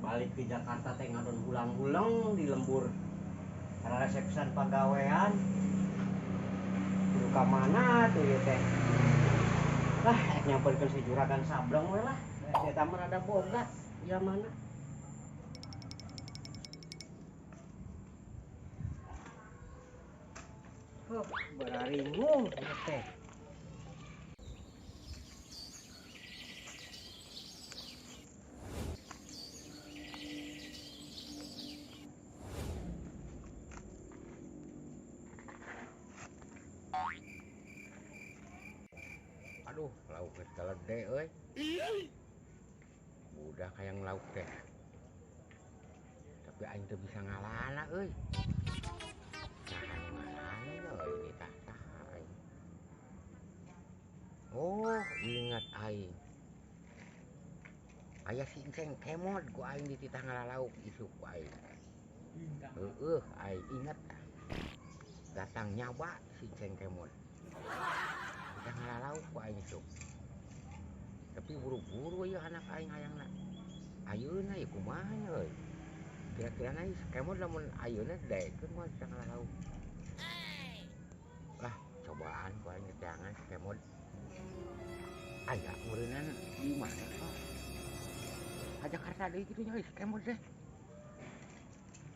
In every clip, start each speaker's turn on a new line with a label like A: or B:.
A: Balik ke Jakarta teh ngadon ulang-ulang di lembur karena resepsian pagawean ka mana tuh ya teh lah nyamperkeun si juragan sableng we lah eta mah ada boga ya mana bararingung ya teh. Aduh, lauk geus galede euy. Budak hayang lauk teh. Tapi aing teu bisa ngalana euy. Saha nu ngalana euy di tah saha aing. Oh, ingat aing. Aya si Enceng Kemod ku aing di titah ngalalauk isuk ku aing. Heueuh, aing inget. Datang nyaba si Enceng Kemod. Titah ngalalauk ku aing isuk. Tapi buru-buru ya anak aing hayangna. Ayeuna ya kumaha euy. Kira-kira na Kemod lamun ayeuna daekeun moal titah ngalalauk. Lah, cobaan ku aing jangan si Kemod. Aya meureunana di mana kok? Ka Jakarta deui kitu nya si Kemod teh.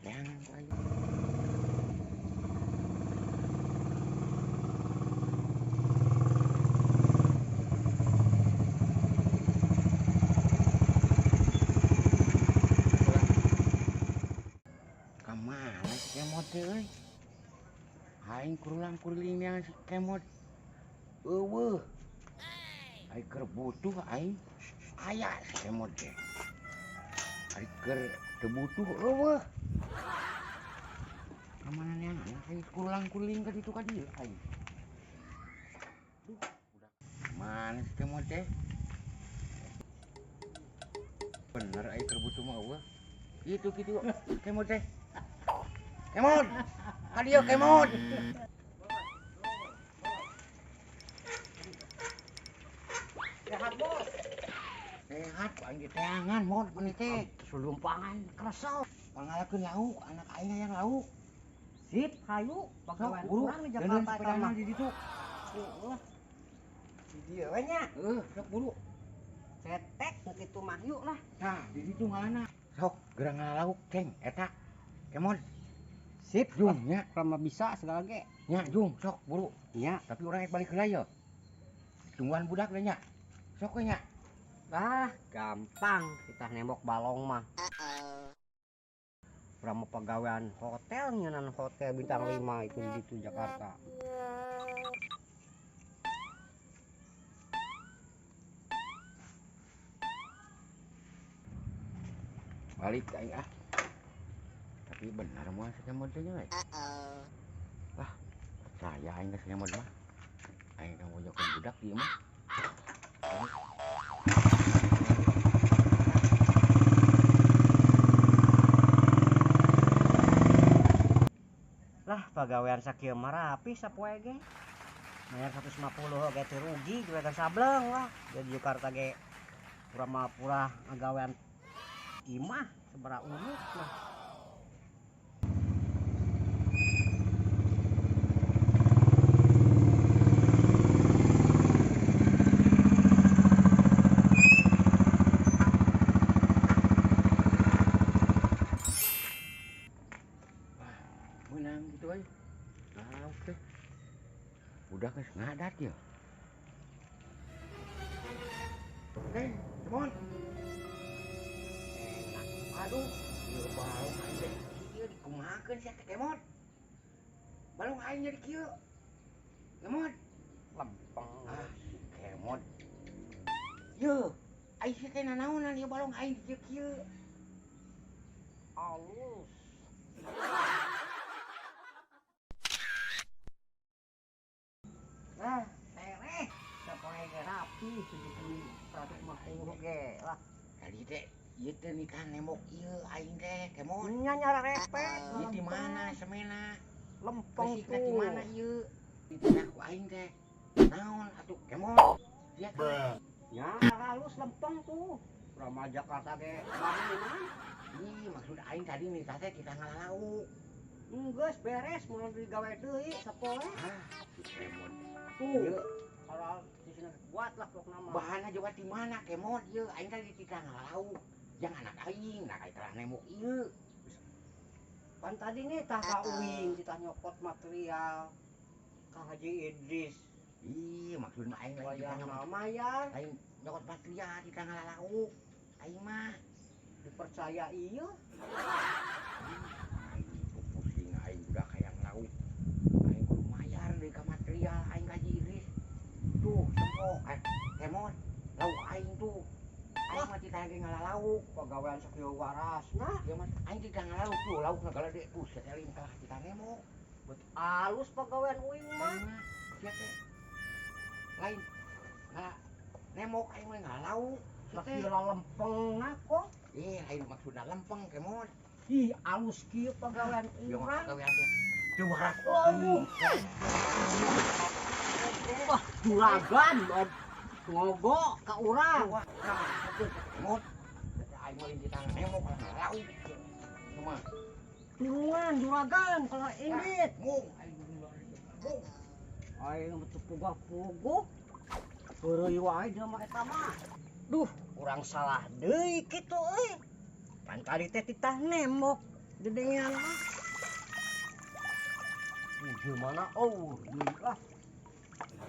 A: Jangan ku aing. Kamana si Kemod teh euy? Aing kurulang-kuruling yang si Kemod. Eueuh. Aing keur butuh aing aya si Kemod teh. Aing keur teu butuh eueuh. Kamana neangan aing kurulang-kuruling ka ditu ka dieu aing. Duh, budak. Mana si Kemod teh? Bener aing keur butuh mah eueuh. Kitu Kemod teh. Kemod. Ka dieu Kemod. Sehat bos. Sehat aing diteangan mod meni teh. Sulumpangan kresel. Pangalakeun lauk, anak aing hayang lauk. Sip, hayu pagawean urang di Jakarta eta mah. Di ditu. Heueuh. Di dieu we nya. Sok buru. Cetek nu kitu mah yuk lah. Tah, di ditu ngaranna. Sok, geura ngalauk ceng eta. Kemod. Sip, Jung nya. Rama bisa segala ge. Nya, Jung, sok buru. Nya, tapi urang rek balik heula yeuh. Tungguan budak deh nya. Sok we nya. Ah, gampang kita nembok balong mah. Rama pagawean hotel nyeunaan hotel bintang 5 itu di ditu Jakarta. Balik aing ah. Tapi benar moal si Kemod teh nya. Wah, percaya aing ka si Kemod mah. Aing ka ngojokeun budak ieu mah. Lah pagawean sakieu mah rapi sapoe ge. Bayar 150 ge teu rugi juragan sableng lah. Di Jakarta ge pura-pura ngagawean imah sabaraha unuk mah. Menang gitu aja. Nah, oke. Udah guys, ngadat ya. Oke, Cemon. Enak. Aduh, ieu balong aing jadi kieu dikumahakeun sia teh Kemod. Balong aing jadi kieu. Kemod. Lempeng. Ah, si Kemod. Yeuh, aing teh teh nanaonan ieu balong aing di kieu. Alus. Nah, tereh. Sapoe ge rapi segitu 150 ge lah. Tadi teh ieu teh nikah nemok ieu aing teh kemon.
B: Nya nyara repet.
A: Ieu di mana semena?
B: Lempeng
A: Kesikna di
B: tuh.
A: mana ieu? Ditanya ku aing teh. Naon atuh kemon? Lihat
B: Ya halus lempeng tuh. Rama Jakarta ge bahan mah.
A: ih maksud aing tadi nikah teh kita ngalauk.
B: Geus beres mau digawe deui sapoe.
A: Ah, si kemon.
B: Tuh.
A: Ieu
B: Kalau di sini buat lah pok nama.
A: bahanna juga di mana kemon ieu aing tadi kita ngalauk. Yang anak aing nak aya telah nemok ieu.
B: Kan tadi nih tah ka uing kita nyokot material. Kang Haji Idris.
A: Ih, maksudna aing lain kita
B: Wayang
A: nyokot.
B: nama ya
A: Lain nyokot patria kita ngalauk. Aing mah
B: dipercaya iya.
A: aing itu pusing aing udah kayak ngalauk. Aing kudu mayar deui ka material aing ka Haji Idris. Tuh, sempo kemon. Lauk aing tuh. Aing mah kita lagi ngalauk.
B: Pegawaian sakieu warasna.
A: Ya mah aing kita ngalauk tuh laukna galede tuh setelin kalah kita nemo.
B: Alus pegawaian uing mah.
A: Aing mah sia teh. Lain ngalah nemok aing mah ngalauk.
B: Sakira lempeng na kok.
A: Lain maksudna lempeng kemon.
B: Ih, alus kieu pegawaian
A: Ya mah
B: urang.
A: pegawaian teh. Teu waras.
B: Waduh. Wah, juragan ngogo ka urang.
A: Wah, kemon. Aing mah di tangan nemok kalah ngalauk. Cuma
B: Turungan juragan kalau indit.
A: mung aing dulu mung.
B: Aing betu pugah-puguh. Heureuy wae jelema eta mah. Duh, urang salah deui kitu euy. Pan tadi teh titah nembok gedean mah. Gimana lah.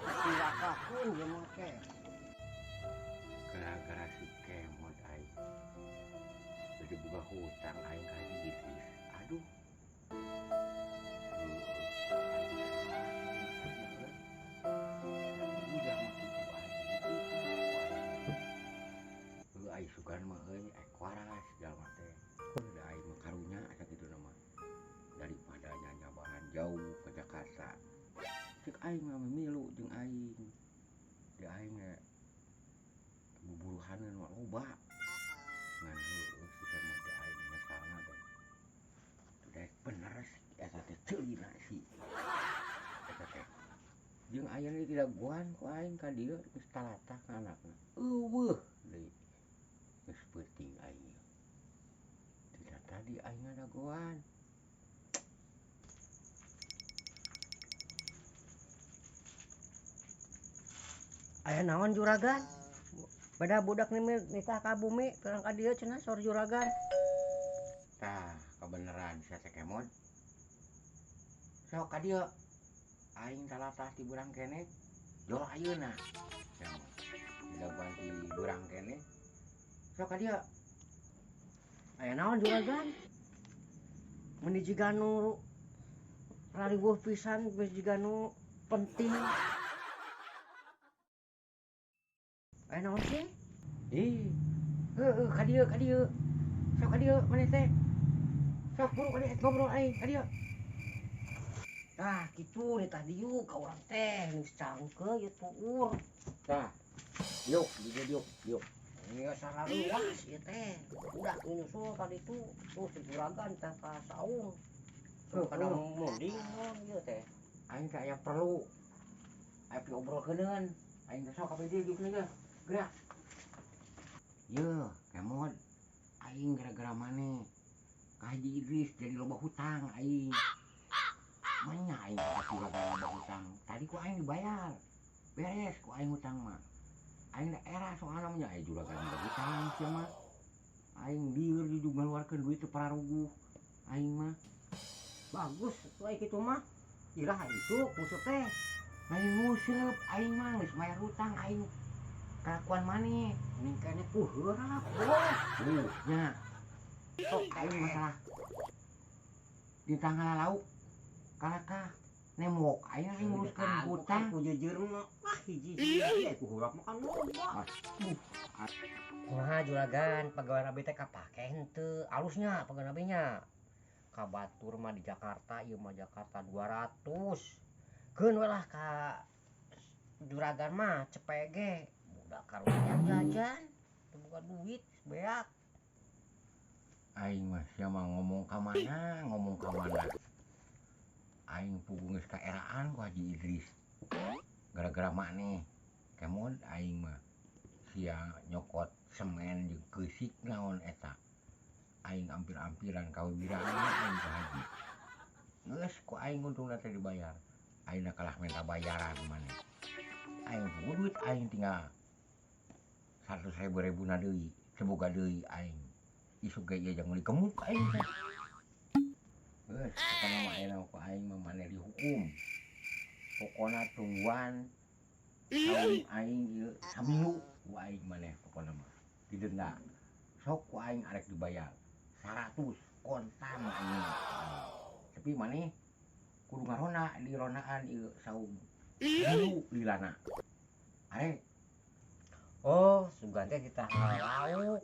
B: Silakan jelema teh.
A: Gara-gara si kemot aing. Jadi buka hutang aing ka Haji Idris. Aduh. Aing sugan mah euy ek waras jalma teh. Da aing mah karunya asa kitu nama. Daripada nyanyabahan jauh ke Jakarta. Cek aing mah milu jeung aing. Di aing buburuhaneun mah loba. Ngan heueuh si kemot teh aing nyesalna teh. Udah bener eta teh ceulina si. Eta teh. Jeung aya ieu tidak guan ku aing ka dieu geus talatah ka anakna. Eueuh deui. Geus peuting aing. Tidak tadi aing ada guan.
B: Aya naon juragan? Beda budak nikah ka bumi, perang ka dieu cenah sor juragan.
A: Tah, kebeneran sia teh kemot. Sok ka dieu. Aing talatah ti burang keneh. Jol ayeuna. Jamu. Tidak guan ti burang keneh. Sok ka dieu.
B: Aya naon juragan? Mun jiga nu rariweuh pisan geus jiga nu penting. Aya naon sih?
A: Heueuh ka dieu ka dieu. Sok ka dieu maneh teh. Sok buru ka dieu ngobrol aing ka dieu.
B: Tah kitu di tah dieu ka urang teh geus cangkeu ieu tuur.
A: Tah. Yuk, yuk, yuk.
B: Ieu sararuas ieu teh. Budak nyusul ka ditu tuh si juragan teh ka saung. Tuh kada munding naon ieu teh.
A: Aing teh aya perlu. Aya diobrolkeun. Aing teh sok ka dieu geus geus. Gerak. Yeuh, kemot. Aing gara-gara maneh. Ka Haji Idris jadi loba hutang aing. Manya aing pasti gara-gara loba hutang. Tadi ku aing dibayar. Beres ku aing hutang mah. Aing da era soalna mah aya juragan loba hutang sia mah. Aing lieur juga ngaluarkeun duit teu pararuguh. Aing mah
B: Bagus tuh kitu mah. Irah isuk musuh teh.
A: lain nguseup aing mah geus bayar hutang aing. Kelakuan maneh.
B: Ning kene heurap bos.
A: Nya. Sok aing masalah. Di tanggal lauk. Kalakah nemok aing nguruskeun hutang.
B: Ku jejeurna ah hiji-hiji ku heurap makan loba. Kumaha juragan pegawai abi teh kapake henteu alusnya pegawai abinya. Ka batur mah di Jakarta ieu mah Jakarta 200. Keun we lah ka juragan mah cepege. Budak karunya jajan, teu boga duit beak.
A: Aing mah sia mah ngomong ka mana. Aing puguh geus kaeraan ku Haji Idris. Gara-gara maneh. Kemod aing mah sia nyokot semen jeung keusik naon eta. Aing ampir-ampiran kawibiraan aing ka Haji. Geus ku aing untungna teh dibayar. Aingna kalah minta bayaran maneh. Aing puguh duit aing tinggal 100.000 na deui, seboga deui aing. Isuk ge ieu jeung meuli gemuk aing teh. Geus pokona mah ayeuna ku aing mah maneh dihukum. Pokona tungguan saum aing ieu saminggu ku aing maneh pokona mah didenda. Sok ku aing arek dibayar 100 kontan aing. Tapi maneh kudu ngarona di ronaan ieu saum. Dulu lilana. Arek.
B: Oh, sugan teh ditahan lauk.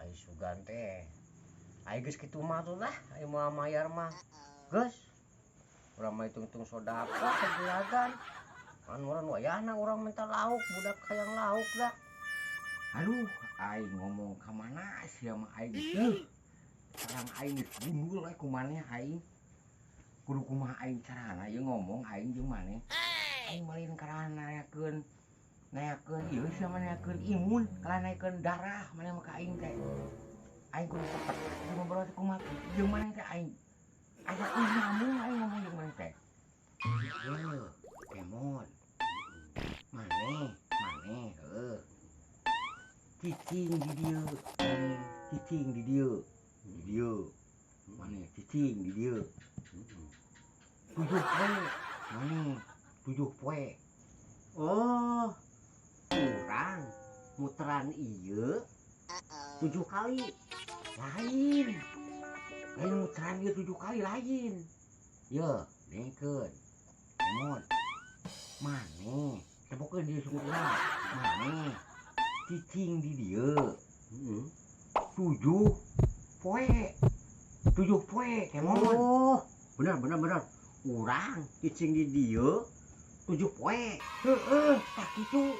B: Ai sugan teh. Ai geus kitu mah tuh lah, ai moal mayar mah. Geus. Urang mah hitung-hitung sodaqah kejelagan. Kan urang wayahna urang minta lauk, budak hayang lauk da.
A: Aduh, aing ngomong ka mana sia mah aing teh. Sareng aing geus gundul we ku maneh aing. Kudu kumaha aing carana ieu ngomong aing jeung maneh. Aing malin karana nayakeun ieu sia mah nayakeun imun, kala nayakeun darah maneh mah ka aing teh. Aing kudu cepet ngobrol teh kumaha jeung maneh teh aing. Aya nyambung aing ngomong jeung maneh teh. Heuh, kemod. Maneh, heuh. Cicing di dieu, cicing di dieu. Maneh cicing di dieu. 7 poe, maneh 7 poe. Oh, urang muteran ieu 7 kali. Lain muteran ieu 7 kali lain. Yeuh, dengkeun. Kemod. Maneh, tebokeun dieu sungguhna. Maneh cicing di dieu. 7 poe. 7 poe, kemod.
B: Oh, bener. Urang cicing di dieu 7 poe.
A: Heeh, tak kitu.